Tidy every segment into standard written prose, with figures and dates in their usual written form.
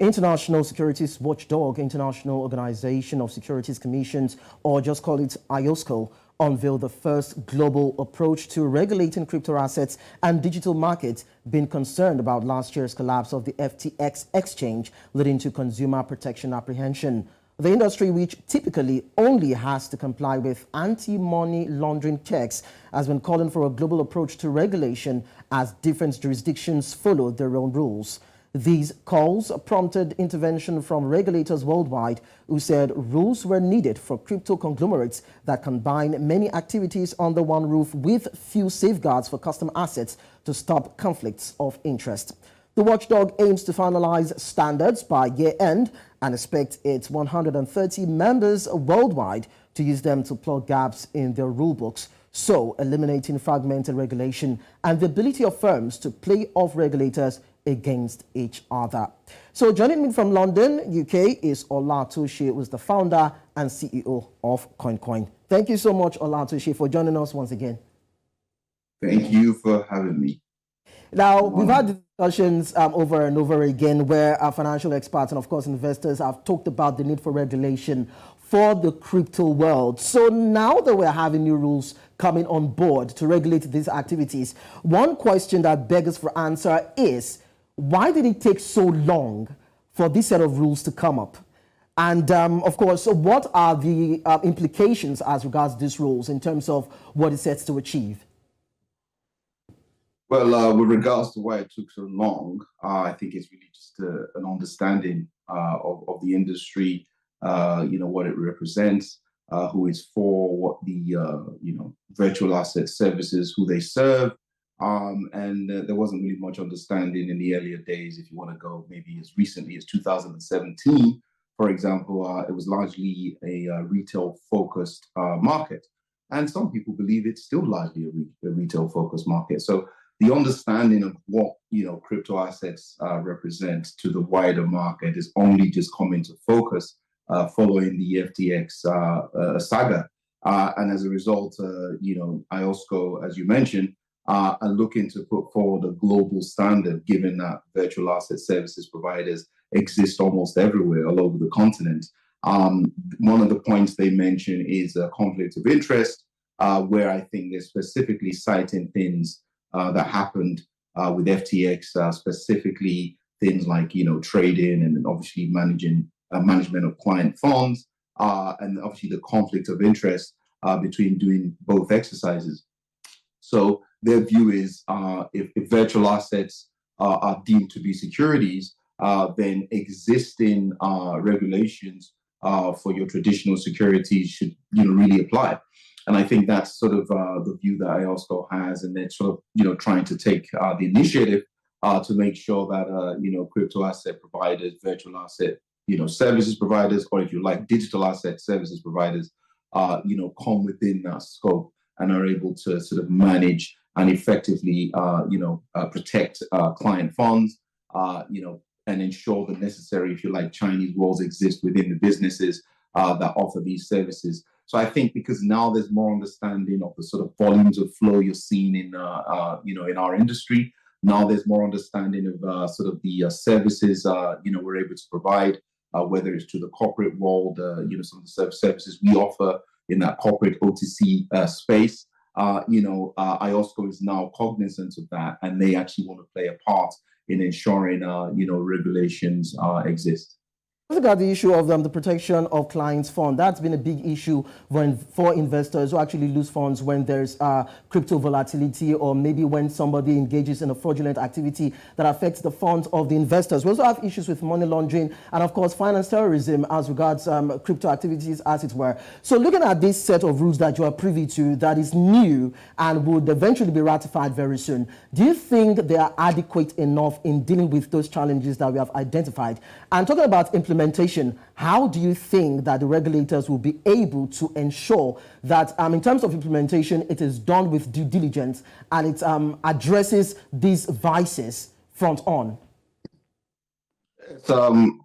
International Securities Watchdog, International Organization of Securities Commissions, or just call it IOSCO, unveiled the first global approach to regulating crypto assets and digital markets, being concerned about last year's collapse of the FTX exchange, leading to consumer protection apprehension. The industry, which typically only has to comply with anti-money laundering checks, has been calling for a global approach to regulation as different jurisdictions follow their own rules. These calls prompted intervention from regulators worldwide, who said rules were needed for crypto conglomerates that combine many activities under one roof with few safeguards for customer assets to stop conflicts of interest. The watchdog aims to finalize standards by year-end and expects its 130 members worldwide to use them to plug gaps in their rulebooks, so eliminating fragmented regulation and the ability of firms to play off regulators against each other. So joining me from London, UK, is Ola Atose, who is the founder and CEO of KoinKoin. Thank you so much, Ola Atose, for joining us once again. Thank you for having me. Now, we've had discussions over and over again where our financial experts and, of course, investors have talked about the need for regulation for the crypto world. So now that we're having new rules coming on board to regulate these activities, one question that begs for answer is, why did it take so long for this set of rules to come up? And of course, what are the implications as regards these rules in terms of what it sets to achieve? Well, with regards to why it took so long, I think it's really just an understanding of the industry, what it represents, who it's for, what the, virtual asset services, who they serve. And there wasn't really much understanding in the earlier days. If you want to go maybe as recently as 2017, for example, it was largely a retail-focused market. And some people believe it's still largely a retail-focused market. So the understanding of what crypto assets represent to the wider market is only just coming to focus following the FTX saga. And as a result, IOSCO, as you mentioned, are looking to put forward a global standard, given that virtual asset services providers exist almost everywhere, all over the continent. One of the points they mention is a conflict of interest, where I think they're specifically citing things that happened with FTX, specifically things like, trading and obviously management of client funds, and obviously the conflict of interest between doing both exercises. So their view is if virtual assets are deemed to be securities, then existing regulations for your traditional securities should really apply. And I think that's sort of the view that IOSCO has, and they're sort of trying to take the initiative to make sure that crypto asset providers, virtual asset services providers, or if you like, digital asset services providers, come within that scope and are able to sort of manage and effectively, protect client funds, and ensure the necessary, if you like, Chinese walls exist within the businesses that offer these services. So I think because now there's more understanding of the sort of volumes of flow you're seeing in, in our industry. Now there's more understanding of sort of the services, we're able to provide, whether it's to the corporate world, some of the services we offer in that corporate OTC space. IOSCO is now cognizant of that, and they actually want to play a part in ensuring, regulations exist. Let's look at the issue of the protection of clients' funds. That's been a big issue for investors who actually lose funds when there's crypto volatility, or maybe when somebody engages in a fraudulent activity that affects the funds of the investors. We also have issues with money laundering and, of course, finance terrorism as regards crypto activities, as it were. So looking at this set of rules that you are privy to that is new and would eventually be ratified very soon, do you think they are adequate enough in dealing with those challenges that we have identified? And talking about implementation, how do you think that the regulators will be able to ensure that in terms of implementation, it is done with due diligence and it addresses these vices front on?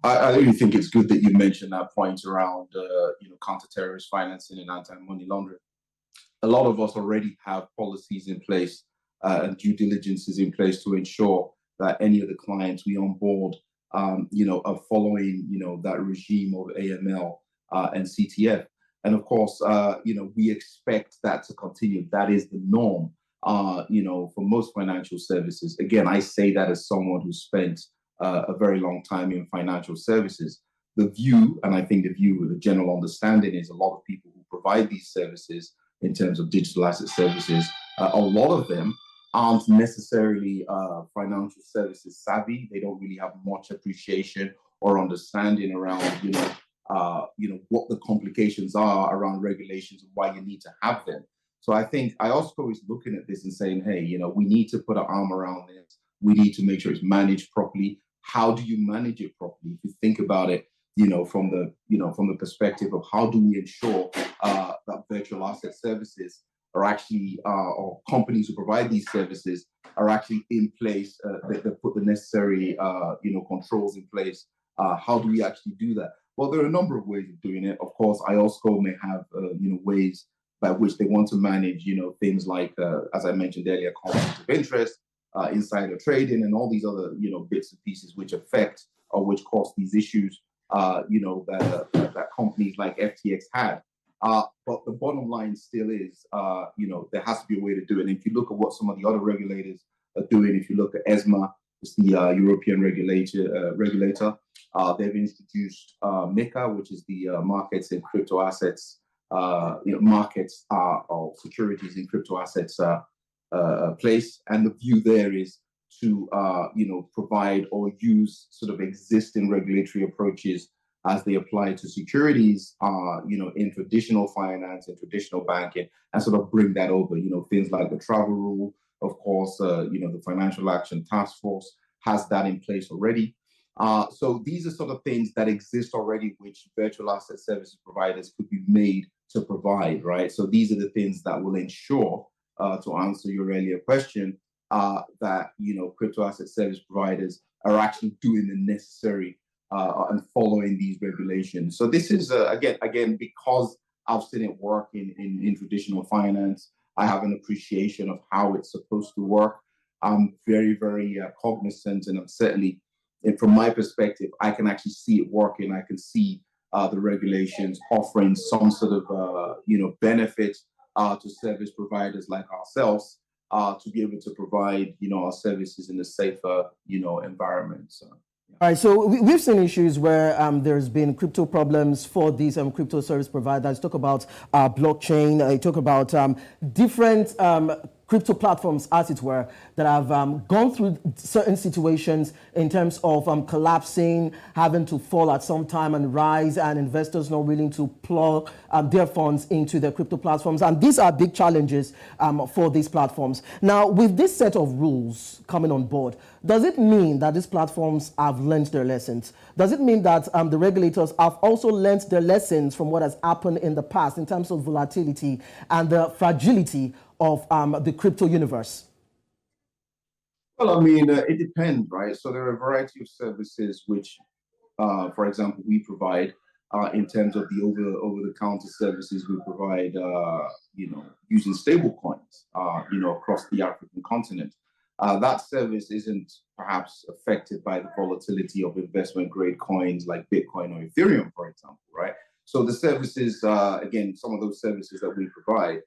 I really think it's good that you mentioned that point around counter-terrorist financing and anti-money laundering. A lot of us already have policies in place and due diligence is in place to ensure that any of the clients we onboard of following, that regime of AML and CTF. And of course, we expect that to continue. That is the norm, for most financial services. Again, I say that as someone who spent a very long time in financial services. The view, and I think the view with a general understanding, is a lot of people who provide these services in terms of digital asset services, a lot of them aren't necessarily financial services savvy. They don't really have much appreciation or understanding around, what the complications are around regulations and why you need to have them. So I think IOSCO is looking at this and saying, hey, we need to put our arm around this. We need to make sure it's managed properly. How do you manage it properly? If you think about it, from the perspective of how do we ensure that virtual asset services are actually, or companies who provide these services are actually in place, they put the necessary, controls in place. How do we actually do that? Well, there are a number of ways of doing it. Of course, IOSCO may have, ways by which they want to manage, things like, as I mentioned earlier, conflict of interest, insider trading, and all these other, bits and pieces which affect or which cause these issues, that companies like FTX had. But the bottom line still is, there has to be a way to do it. And if you look at what some of the other regulators are doing, if you look at ESMA, it's the European regulator, they've introduced MiCA, which is the markets in crypto assets, markets or securities in crypto assets place. And the view there is to, provide or use sort of existing regulatory approaches as they apply to securities, in traditional finance and traditional banking, and sort of bring that over, things like the travel rule. Of course, the Financial Action Task Force has that in place already. So these are sort of things that exist already, which virtual asset services providers could be made to provide, right? So these are the things that will ensure, to answer your earlier question, that, crypto asset service providers are actually doing the necessary and following these regulations. So this is, again, because I've seen it work in traditional finance, I have an appreciation of how it's supposed to work. I'm very, very cognizant, and I'm certainly, and from my perspective, I can actually see it working. I can see the regulations offering some sort of, benefit to service providers like ourselves to be able to provide, our services in a safer, environment. So. All right, so we've seen issues where there's been crypto problems for these crypto service providers. Talk about blockchain, talk about different crypto platforms, as it were, that have gone through certain situations in terms of collapsing, having to fall at some time and rise, and investors not willing to plug their funds into their crypto platforms. And these are big challenges for these platforms. Now, with this set of rules coming on board, does it mean that these platforms have learned their lessons? Does it mean that the regulators have also learned their lessons from what has happened in the past in terms of volatility and the fragility of the crypto universe? Well, I mean, it depends, right? So there are a variety of services which, for example, we provide in terms of the over-the-counter services we provide, using stable coins, across the African continent. That service isn't perhaps affected by the volatility of investment-grade coins like Bitcoin or Ethereum, for example, right? So the services, again, some of those services that we provide,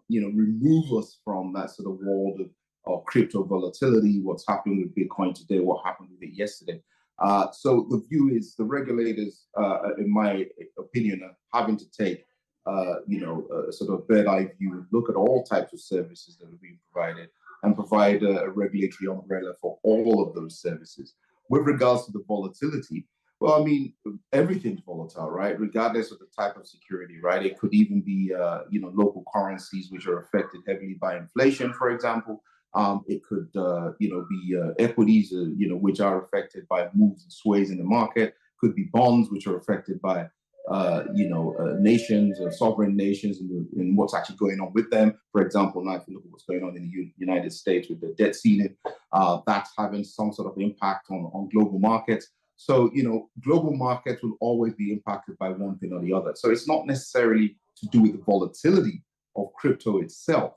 remove us from that sort of world of crypto volatility, what's happening with Bitcoin today, what happened with it yesterday. So the view is the regulators, in my opinion, are having to take, a sort of bird-eye view, look at all types of services that are being provided and provide a regulatory umbrella for all of those services. With regards to the volatility, well, I mean, everything's volatile, right? Regardless of the type of security, right? It could even be, local currencies which are affected heavily by inflation, for example. It could, be equities, which are affected by moves and sways in the market. Could be bonds, which are affected by, nations or sovereign nations and what's actually going on with them. For example, now if you look at what's going on in the United States with the debt ceiling, that's having some sort of impact on global markets. So, global markets will always be impacted by one thing or the other. So it's not necessarily to do with the volatility of crypto itself.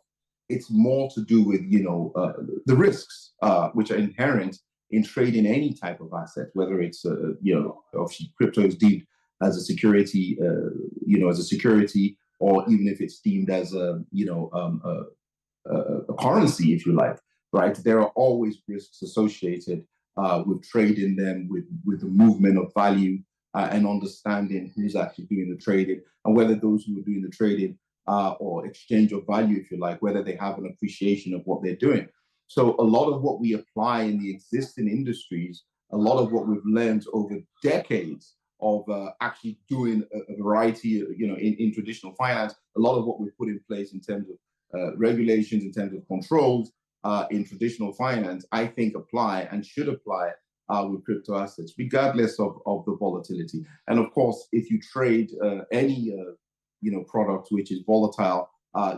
It's more to do with, the risks which are inherent in trading any type of asset, whether it's obviously crypto is deemed as a security, as a security, or even if it's deemed as a currency, if you like, right? There are always risks associated with trading them, with the movement of value, and understanding who's actually doing the trading, and whether those who are doing the trading or exchange of value, if you like, whether they have an appreciation of what they're doing. So a lot of what we apply in the existing industries, a lot of what we've learned over decades of actually doing a variety, in traditional finance, a lot of what we've put in place in terms of regulations, in terms of controls in traditional finance, I think apply and should apply with crypto assets, regardless of the volatility. And of course, if you trade any product which is volatile,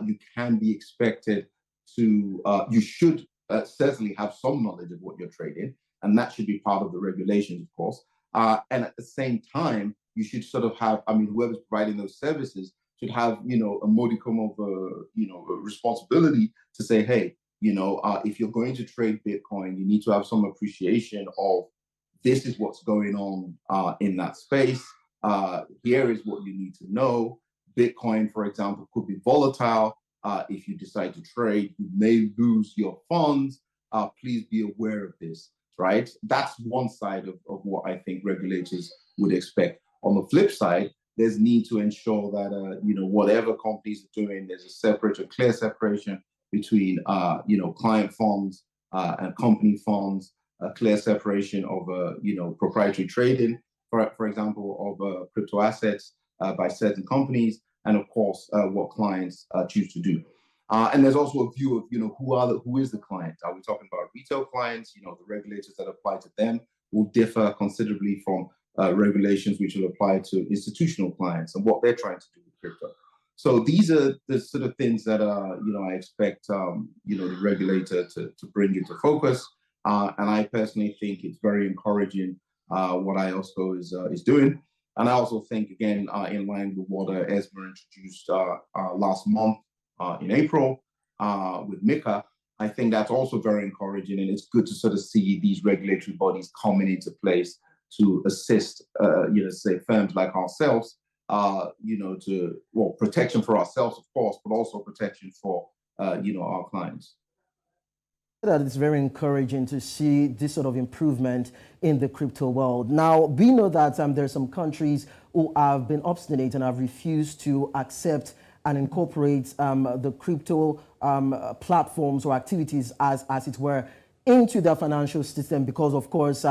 you can be expected to, you should certainly have some knowledge of what you're trading, and that should be part of the regulations, of course. And at the same time, you should sort of have, whoever's providing those services should have, a modicum of, responsibility to say, hey, if you're going to trade Bitcoin, you need to have some appreciation of this is what's going on in that space. Here is what you need to know. Bitcoin, for example, could be volatile. If you decide to trade, you may lose your funds. Please be aware of this, right? That's one side of what I think regulators would expect. On the flip side, there's need to ensure that, whatever companies are doing, there's a clear separation between, client funds and company funds, a clear separation of, proprietary trading, for example, of crypto assets by certain companies, and of course, what clients choose to do. And there's also a view of, who is the client? Are we talking about retail clients? The regulators that apply to them will differ considerably from regulations which will apply to institutional clients and what they're trying to do with crypto. So these are the sort of things that, I expect, the regulator to bring into focus. And I personally think it's very encouraging what IOSCO is doing. And I also think, again, in line with what ESMA introduced last month in April with MiCA, I think that's also very encouraging. And it's good to sort of see these regulatory bodies coming into place to assist, say, firms like ourselves, protection for ourselves, of course, but also protection for, our clients. That it's very encouraging to see this sort of improvement in the crypto world. Now, we know that there are some countries who have been obstinate and have refused to accept and incorporate the crypto platforms or activities, as it were, into their financial system because, of course,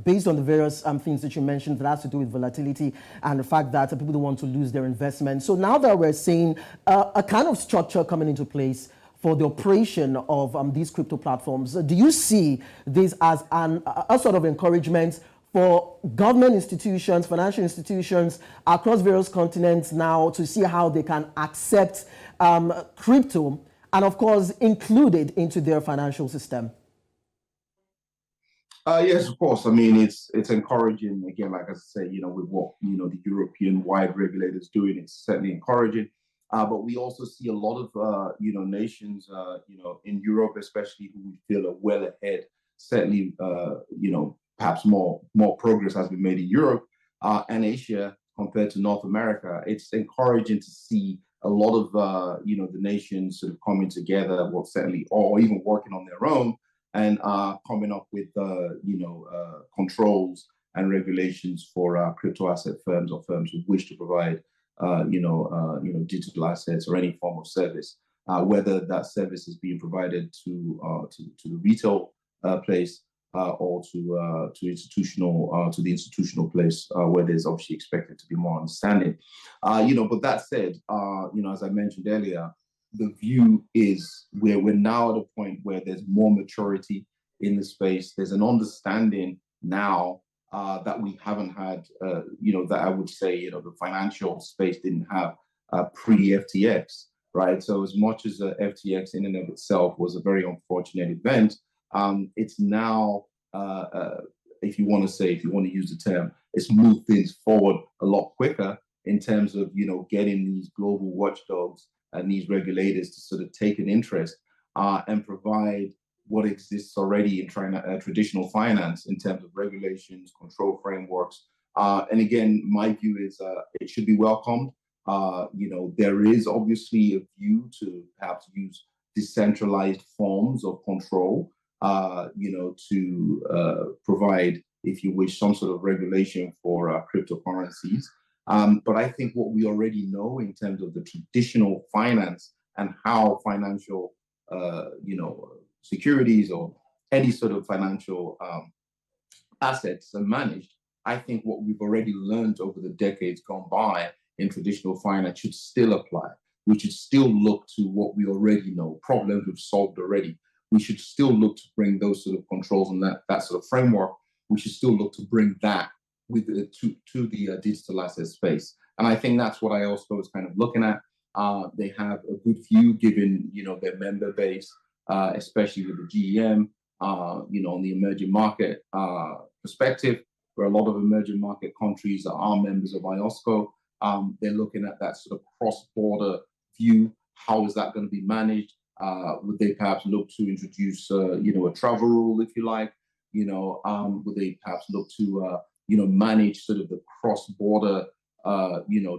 based on the various things that you mentioned that has to do with volatility and the fact that people don't want to lose their investment. So now that we're seeing a kind of structure coming into place for the operation of these crypto platforms, do you see this as a sort of encouragement for government institutions, financial institutions across various continents now to see how they can accept crypto and, of course, include it into their financial system? Yes, of course. It's encouraging, again, like I say, with what, the European-wide regulators doing, it's certainly encouraging. But we also see a lot of, nations, in Europe, especially, who we feel are well ahead. Certainly, perhaps more progress has been made in Europe and Asia compared to North America. It's encouraging to see a lot of, the nations sort of coming together, or even working on their own, and coming up with, controls and regulations for crypto asset firms or firms who wish to provide, digital assets or any form of service, whether that service is being provided to the retail place or to the institutional place where there's obviously expected to be more understanding. But that said, as I mentioned earlier, the view is we're now at a point where there's more maturity in the space. There's an understanding now that we haven't had, that I would say, the financial space didn't have pre-FTX, right? So as much as FTX in and of itself was a very unfortunate event, it's now, if you want to use the term, it's moved things forward a lot quicker in terms of, getting these global watchdogs and these regulators to sort of take an interest and provide what exists already in traditional finance in terms of regulations, control frameworks. And again, my view is it should be welcomed. There is obviously a view to perhaps use decentralized forms of control, to provide, if you wish, some sort of regulation for cryptocurrencies. But I think what we already know in terms of the traditional finance and how financial, securities or any sort of financial assets are managed, I think what we've already learned over the decades gone by in traditional finance should still apply. We should still look to what we already know, problems we've solved already. We should still look to bring those sort of controls and that sort of framework. We should still look to bring that with to the digital asset space. And I think that's what IOSCO is kind of looking at. They have a good view given, their member base, especially with the GEM, on the emerging market perspective, where a lot of emerging market countries are members of IOSCO. They're looking at that sort of cross-border view. How is that going to be managed? Would they perhaps look to introduce, a travel rule, if you like? Would they perhaps look to, manage sort of the cross-border,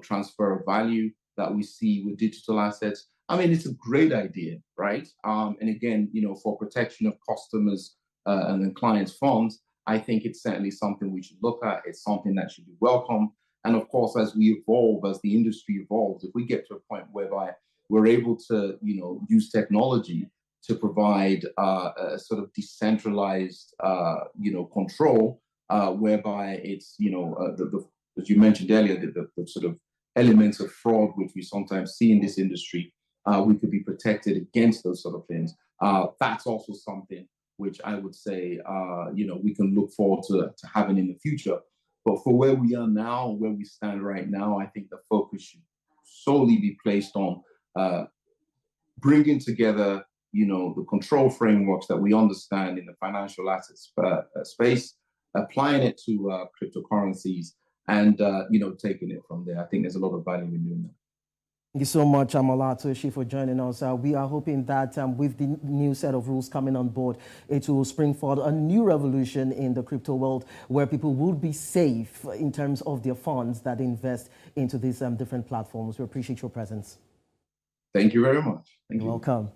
transfer of value that we see with digital assets? I mean, it's a great idea, right? And again, for protection of customers and then clients' funds, I think it's certainly something we should look at. It's something that should be welcome. And of course, as we evolve, as the industry evolves, if we get to a point whereby we're able to, use technology to provide a sort of decentralized, control, whereby it's, as you mentioned earlier, the sort of elements of fraud which we sometimes see in this industry, we could be protected against those sort of things. That's also something which I would say, we can look forward to having in the future. But for where we are now, where we stand right now, I think the focus should solely be placed on bringing together, the control frameworks that we understand in the financial assets space, applying it to cryptocurrencies, and taking it from there. I think there's a lot of value in doing that. Thank you so much, Ola Atose, for joining us. We are hoping that with the new set of rules coming on board, it will spring forward a new revolution in the crypto world where people will be safe in terms of their funds that invest into these different platforms. We appreciate your presence. Thank you very much. You're welcome.